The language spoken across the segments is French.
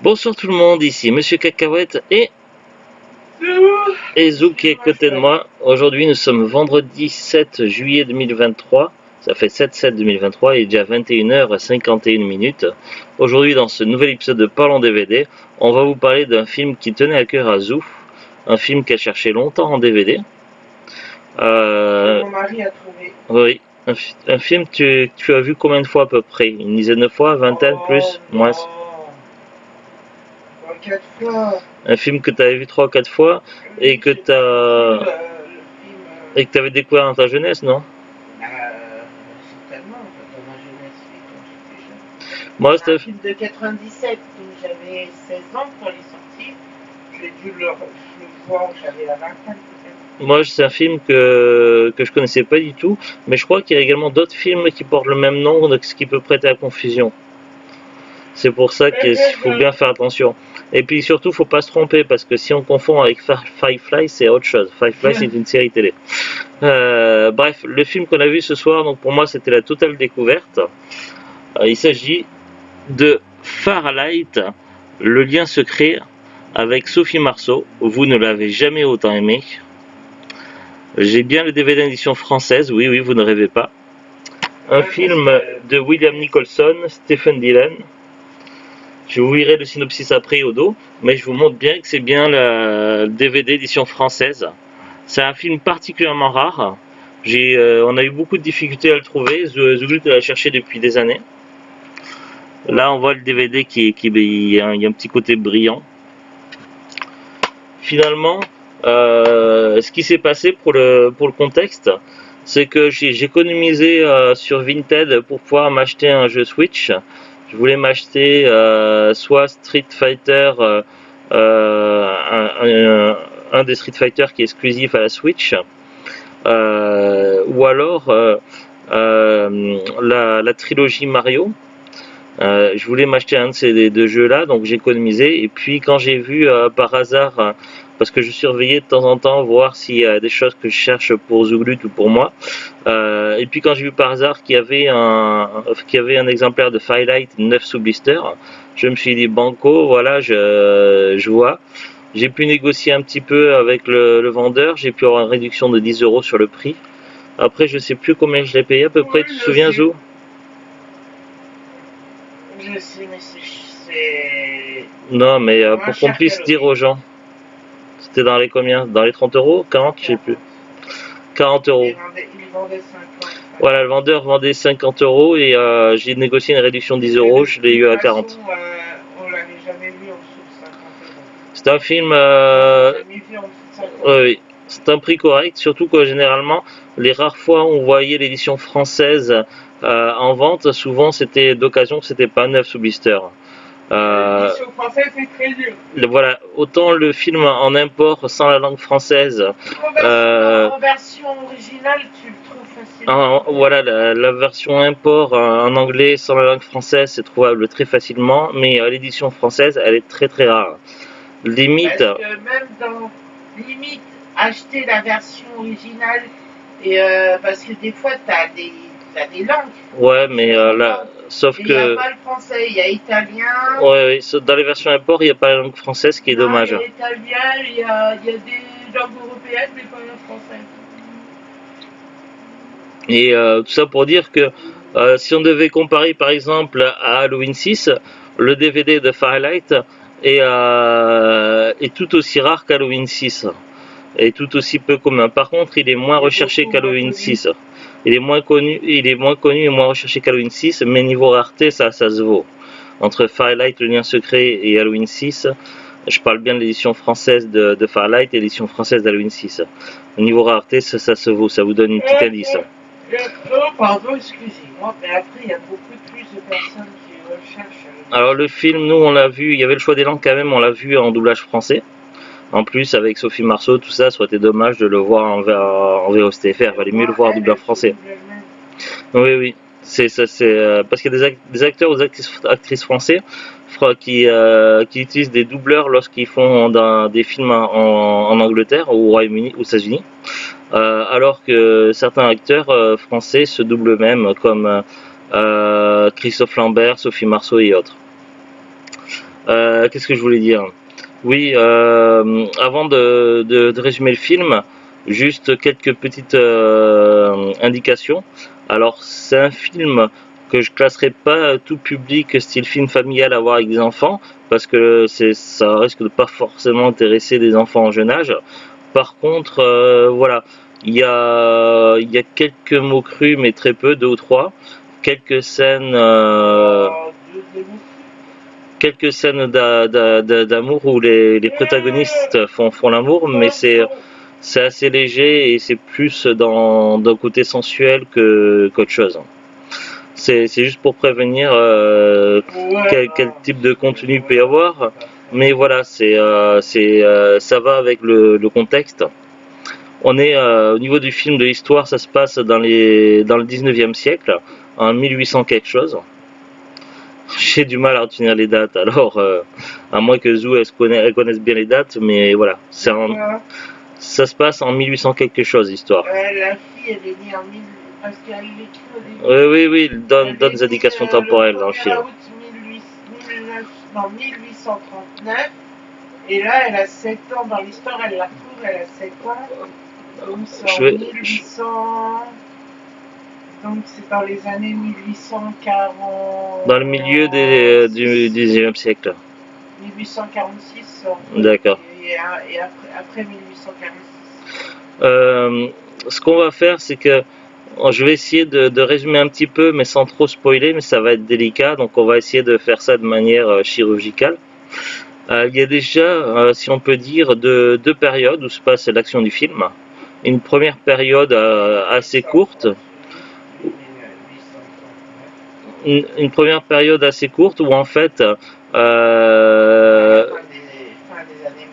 Bonsoir tout le monde, ici Monsieur Cacahuète et Zou qui est à côté de moi. Aujourd'hui nous sommes vendredi 7 juillet 2023, ça fait 7-7-2023, il est déjà 21h51. Aujourd'hui dans ce nouvel épisode de Parlons DVD, on va vous parler d'un film qui tenait à cœur à Zou, un film qu'elle cherchait longtemps en DVD. Mon mari a trouvé. Oui, un film que tu as vu combien de fois à peu près? Une dizaine de fois, vingtaine, plus, moins? 4 fois. Un film que tu avais vu 3 ou 4 fois et que tu avais découvert dans ta jeunesse, non? Certainement, dans ma jeunesse, quand j'étais jeune. Moi, C'est un film de 97, donc j'avais 16 ans quand il est sorti. J'ai dû le voir, j'avais la vingtaine peut-être. Moi, c'est un film que je connaissais pas du tout, mais je crois qu'il y a également d'autres films qui portent le même nom, donc ce qui peut prêter à confusion. C'est pour ça qu'il faut bien faire attention. Et puis surtout, faut pas se tromper, parce que si on confond avec Firefly, c'est autre chose. Firefly, c'est une série télé. Bref, le film qu'on a vu ce soir, donc pour moi, c'était la totale découverte. Il s'agit de Firelight, le lien secret, avec Sophie Marceau. Vous ne l'avez jamais autant aimé. J'ai bien le DVD d'édition française, oui, vous ne rêvez pas. Un film de William Nicholson, Stephen Dillon. Je vous lirai le synopsis après au dos, mais je vous montre bien que c'est bien la DVD édition française. C'est un film particulièrement rare. On a eu beaucoup de difficultés à le trouver. Zouglut l'a cherché depuis des années. Là, on voit le DVD il y a un petit côté brillant. Finalement, ce qui s'est passé pour le contexte, c'est que j'ai économisé sur Vinted pour pouvoir m'acheter un jeu Switch. Je voulais m'acheter soit Street Fighter, un des Street Fighter qui est exclusif à la Switch, ou alors la trilogie Mario. Je voulais m'acheter un de ces deux jeux là, donc j'ai économisé. Et puis quand j'ai vu par hasard, parce que je surveillais de temps en temps voir s'il y a des choses que je cherche pour Zouglut ou pour moi, et puis quand j'ai vu par hasard qu'il y avait un exemplaire de Firelight 9 sous blister, je me suis dit banco, voilà, je vois. J'ai pu négocier un petit peu avec le vendeur, j'ai pu avoir une réduction de 10 € sur le prix. Après je sais plus combien je l'ai payé à peu près, tu te souviens Zou? Je sais, mais c'est... Non, mais pour qu'on puisse dire aux gens. C'était dans les combien? Dans les 30 €? 40? Je sais plus. 40 €. Il vendait 50. Voilà, le vendeur vendait 50 € et j'ai négocié une réduction de 10 €, je l'ai eu à 40. On l'avait jamais vu en dessous de 50 €. C'est un film... Jamais vu en dessous de 50 €. Oui, c'est un prix correct, surtout que généralement, les rares fois où on voyait l'édition française en vente, souvent c'était d'occasion, c'était pas neuf sous blister. L'édition française est très dur. Voilà, autant le film en import sans la langue française. En version originale, tu le trouves facilement. Voilà, la version import en anglais sans la langue française, c'est trouvable très facilement, mais l'édition française, elle est très très rare. Limite. Parce que même dans limite, acheter la version originale, et parce que des fois, t'as des langues. Ouais, mais là, sauf que. Il n'y a pas le français, il y a italien. Ouais, dans les versions import, il n'y a pas la langue française, ce qui est dommage. Il y a l'italien, il y a des langues européennes, mais pas la française. Et tout ça pour dire que si on devait comparer par exemple à Halloween 6, le DVD de Firelight est tout aussi rare qu'Halloween 6. Et tout aussi peu commun. Par contre, il est moins recherché qu'Halloween 6. Il est moins connu et moins recherché qu'Halloween 6, mais niveau rareté, ça se vaut. Entre Firelight, le lien secret, et Halloween 6, je parle bien de l'édition française de Firelight et l'édition française d'Halloween 6. Au niveau rareté, ça se vaut, ça vous donne une petite indice. Pardon, excusez-moi, mais après, il y a beaucoup plus de personnes qui recherchent. Alors, le film, nous, on l'a vu, il y avait le choix des langues quand même, on l'a vu en doublage français. En plus, avec Sophie Marceau, tout ça, ça aurait été dommage de le voir en VOSTFR. Il valait mieux le voir en doublage français. Oui. C'est parce qu'il y a des acteurs ou des actrices français qui utilisent des doubleurs lorsqu'ils font des films en Angleterre, ou au Royaume-Uni, aux États-Unis. Alors que certains acteurs français se doublent eux-mêmes, comme Christophe Lambert, Sophie Marceau et autres. Qu'est-ce que je voulais dire? Oui, avant de résumer le film, juste quelques petites indications. Alors, c'est un film que je classerai pas tout public, style film familial à voir avec des enfants, parce que ça risque de pas forcément intéresser des enfants en jeune âge. Par contre, voilà, il y a quelques mots crus, mais très peu, deux ou trois. Quelques scènes, quelques scènes d'amour où les protagonistes font l'amour, mais c'est assez léger et c'est plus dans le côté sensuel qu'autre chose. C'est juste pour prévenir quel type de contenu il peut y avoir, mais voilà, ça va avec le contexte. On est au niveau du film de l'histoire, ça se passe dans le 19e siècle, en 1800 quelque chose. J'ai du mal à retenir les dates, alors à moins que Zou elle connaisse bien les dates, mais voilà, ça se passe en 1800 quelque chose l'histoire. La fille, elle est née en 1000, parce qu'il écrit au début. Oui, il donne des indications temporelles dans le film. Août 1839, et là, elle a 7 ans dans l'histoire, elle la retrouve, elle a 7 ans. Donc c'est en 1800. Donc c'est dans les années 1840. Dans le milieu du 19e siècle. 1846. D'accord. Et après 1846. Ce qu'on va faire, c'est que je vais essayer de résumer un petit peu, mais sans trop spoiler, mais ça va être délicat, donc on va essayer de faire ça de manière chirurgicale. Il y a déjà, si on peut dire, deux périodes où se passe l'action du film. Une première période assez courte. Une première période assez courte où en fait fin des années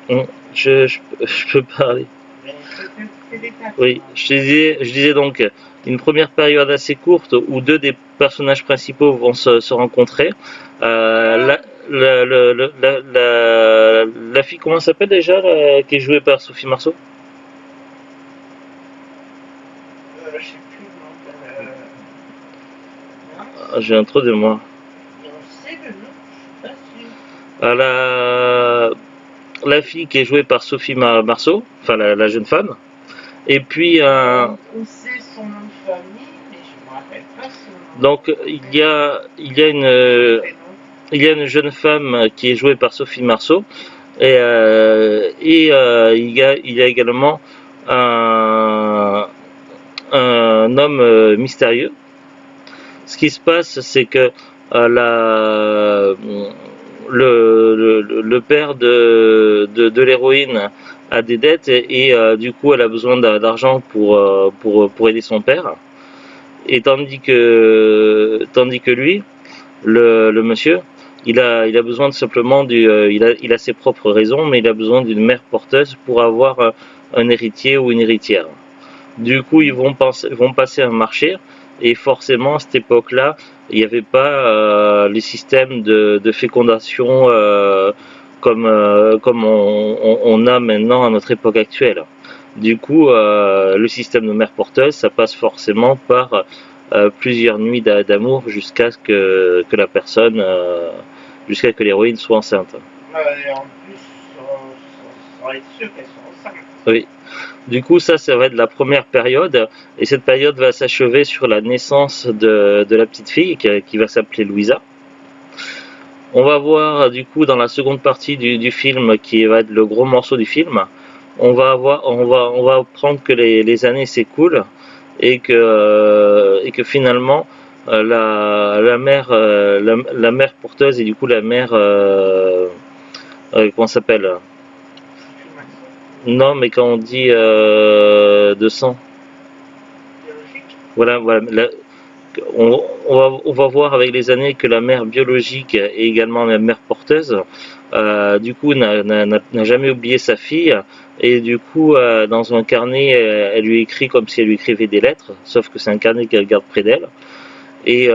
1830. Je peux parler. Oui, je disais donc une première période assez courte où deux des personnages principaux vont se rencontrer. La fille, comment elle s'appelle déjà, qui est jouée par Sophie Marceau? Je sais plus le nom. J'ai un trou de mémoire. On sait le nom, je suis pas sûre. La fille qui est jouée par Sophie Marceau, enfin la jeune femme. Et puis on sait son nom de famille, mais je ne me rappelle pas son nom. Donc il y a une jeune femme qui est jouée par Sophie Marceau et il y a également un homme mystérieux. Ce qui se passe, c'est que le père de l'héroïne a des dettes et du coup elle a besoin d'argent pour aider son père. Et tandis que lui, le monsieur, il a besoin de simplement il a ses propres raisons, mais il a besoin d'une mère porteuse pour avoir un héritier ou une héritière. Du coup, ils vont passer un marché, et forcément à cette époque-là, il n'y avait pas les systèmes de fécondation comme on a maintenant à notre époque actuelle. Du coup, le système de mère porteuse, ça passe forcément par plusieurs nuits d'amour jusqu'à ce que la personne, jusqu'à ce que l'héroïne soit enceinte. Et en plus, on va être sûr qu'elles sont enceintes. Oui. Du coup, ça va être la première période, et cette période va s'achever sur la naissance de la petite fille qui va s'appeler Louisa. On va voir du coup dans la seconde partie du film, qui va être le gros morceau du film, on va apprendre que les années s'écoulent et que finalement la mère porteuse et du coup la mère comment s'appelle? Non, mais quand on dit de sang. Voilà. On va voir avec les années que la mère biologique est également la mère porteuse. Du coup, n'a jamais oublié sa fille. Et du coup, dans un carnet, elle lui écrit comme si elle lui écrivait des lettres, sauf que c'est un carnet qu'elle garde près d'elle. Et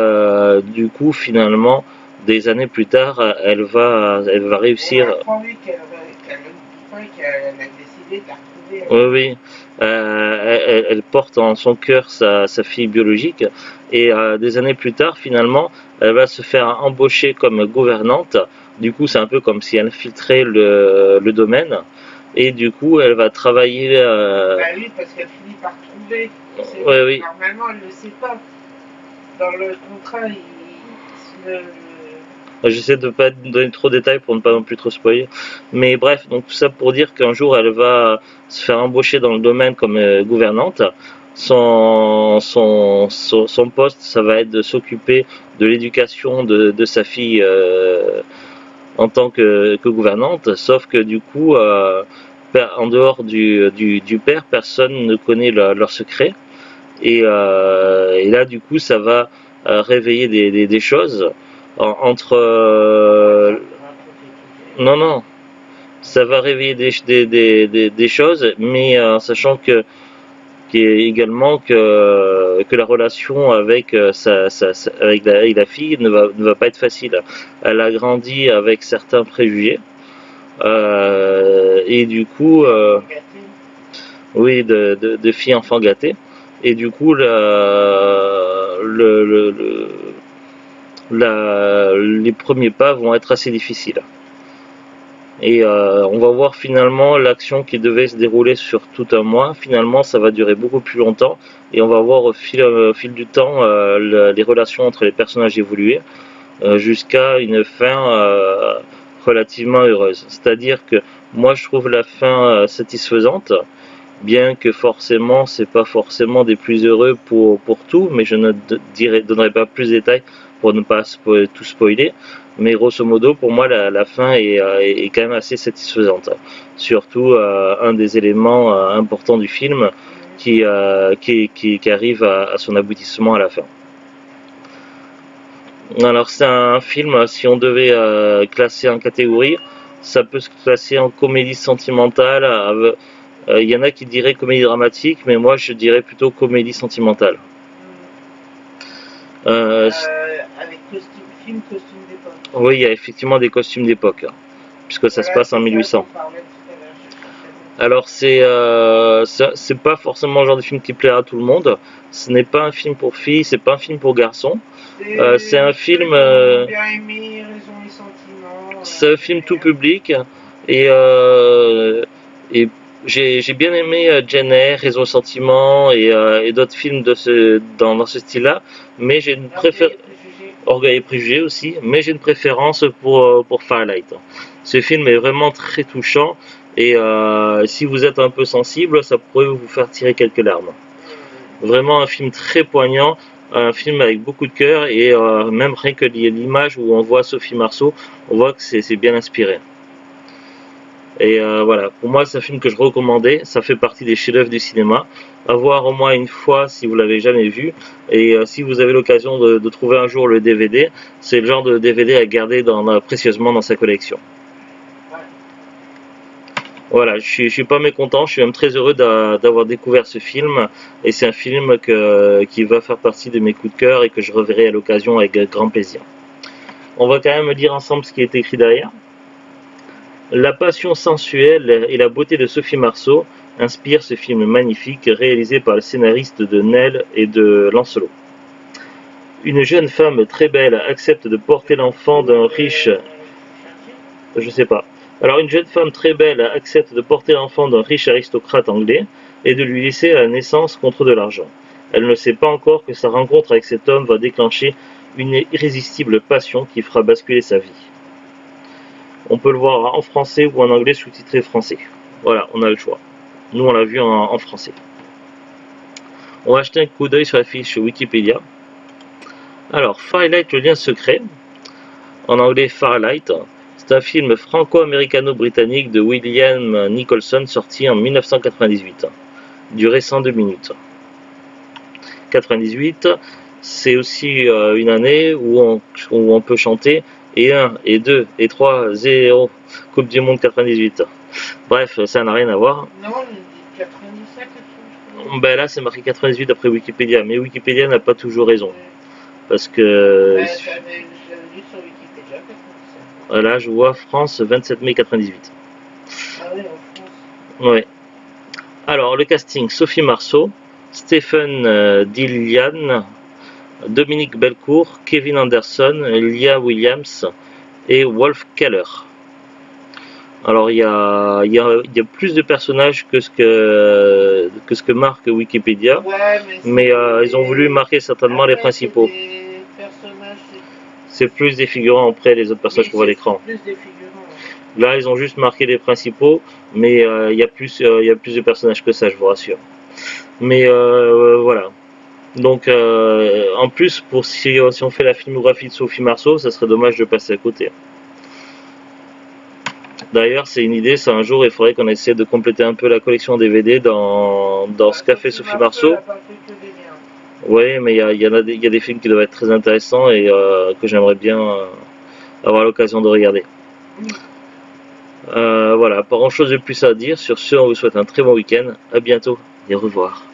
du coup, finalement, des années plus tard, elle va réussir. On a qu'elle a décidé de la retrouver retrouver. Oui, oui. Elle porte en son cœur sa fille biologique et des années plus tard, finalement, elle va se faire embaucher comme gouvernante. Du coup, c'est un peu comme si elle infiltrait le domaine et du coup, elle va travailler. Bah oui, parce qu'elle finit par trouver. Oui, oui. Normalement, elle ne le sait pas. Dans le contrat, J'essaie de ne pas donner trop de détails pour ne pas non plus trop spoiler. Mais bref, donc tout ça pour dire qu'un jour elle va se faire embaucher dans le domaine comme gouvernante. Son poste, ça va être de s'occuper de l'éducation de sa fille en tant que gouvernante. Sauf que du coup, en dehors du père, personne ne connaît leur secret. Et là, du coup, ça va réveiller des choses entre non, non, ça va réveiller des choses, mais sachant également que la relation avec avec la fille ne va pas être facile. Elle a grandi avec certains préjugés et du coup oui, de filles enfants gâtées. Et du coup, les premiers pas vont être assez difficiles. Et on va voir finalement l'action qui devait se dérouler sur tout un mois. Finalement, ça va durer beaucoup plus longtemps. Et on va voir au fil du temps les relations entre les personnages évoluer jusqu'à une fin relativement heureuse. C'est-à-dire que moi, je trouve la fin satisfaisante. Bien que forcément, c'est pas forcément des plus heureux pour tout, mais je ne donnerai pas plus de détails pour ne pas tout spoiler. Mais grosso modo, pour moi, la fin est quand même assez satisfaisante. Surtout un des éléments importants du film qui arrive à son aboutissement à la fin. Alors c'est un film, si on devait classer en catégorie, ça peut se classer en comédie sentimentale. Il y en a qui diraient comédie dramatique, mais moi je dirais plutôt comédie sentimentale. Avec costume d'époque. Oui, il y a effectivement des costumes d'époque, puisque ça se passe en 1800. Alors c'est pas forcément le genre de film qui plaira à tout le monde. Ce n'est pas un film pour filles, c'est pas un film pour garçons. C'est un film. C'est un film tout public et j'ai bien aimé Jane Eyre, Raison et Sentiment et d'autres films dans ce style-là, mais j'ai une préférence. Orgueil et préjugés aussi, mais j'ai une préférence pour Firelight. Ce film est vraiment très touchant et si vous êtes un peu sensible, ça pourrait vous faire tirer quelques larmes. Vraiment un film très poignant, un film avec beaucoup de cœur et même rien que l'image où on voit Sophie Marceau, on voit que c'est bien inspiré. Et voilà, pour moi c'est un film que je recommandais, ça fait partie des chefs-d'œuvre du cinéma, à voir au moins une fois si vous l'avez jamais vu, et si vous avez l'occasion de trouver un jour le DVD, c'est le genre de DVD à garder précieusement dans sa collection. Voilà, je suis pas mécontent, je suis même très heureux d'avoir découvert ce film, et c'est un film qui va faire partie de mes coups de cœur et que je reverrai à l'occasion avec grand plaisir. On va quand même lire ensemble ce qui est écrit derrière. La passion sensuelle et la beauté de Sophie Marceau inspirent ce film magnifique réalisé par le scénariste de Nell et de Lancelot. Une jeune femme très belle accepte de porter l'enfant d'un riche... Je sais pas. Alors une jeune femme très belle accepte de porter l'enfant d'un riche aristocrate anglais et de lui laisser à la naissance contre de l'argent. Elle ne sait pas encore que sa rencontre avec cet homme va déclencher une irrésistible passion qui fera basculer sa vie. On peut le voir en français ou en anglais sous-titré français. Voilà, on a le choix. Nous, on l'a vu en français. On va jeter un coup d'œil sur la fiche Wikipédia. Alors, Firelight, le lien secret. En anglais, Firelight. C'est un film franco-américano-britannique de William Nicholson sorti en 1998. Durée 102 minutes. 98, c'est aussi une année où on peut chanter et 1, et 2, et 3, 0, Coupe du Monde 98. Bref, ça n'a rien à voir. Non, 97, ben là, c'est marqué 98 d'après Wikipédia, mais Wikipédia n'a pas toujours raison. Parce que... Ouais, j'avais lu sur Wikipédia 97. Là, je vois France 27 mai 98. Ah oui, en France. Ouais. Alors, le casting, Sophie Marceau, Stephen Dillon, Dominique Belcourt, Kevin Anderson, Lia Williams et Wolf Keller. Alors, il y a plus de personnages que ce que marque Wikipédia, Ouais, mais ils ont voulu marquer certainement les principaux. C'est plus des figurants après les autres personnages qu'on voit à l'écran. Là, ils ont juste marqué les principaux, mais il y a plus de personnages que ça, je vous rassure. Mais voilà. Donc, en plus, si on fait la filmographie de Sophie Marceau, ça serait dommage de passer à côté. D'ailleurs, c'est une idée, c'est un jour, il faudrait qu'on essaie de compléter un peu la collection DVD dans ce qu'a fait Sophie Marceau. Oui, mais il y a des films qui doivent être très intéressants et que j'aimerais bien avoir l'occasion de regarder. Voilà, pas grand chose de plus à dire. Sur ce, on vous souhaite un très bon week-end. À bientôt et au revoir.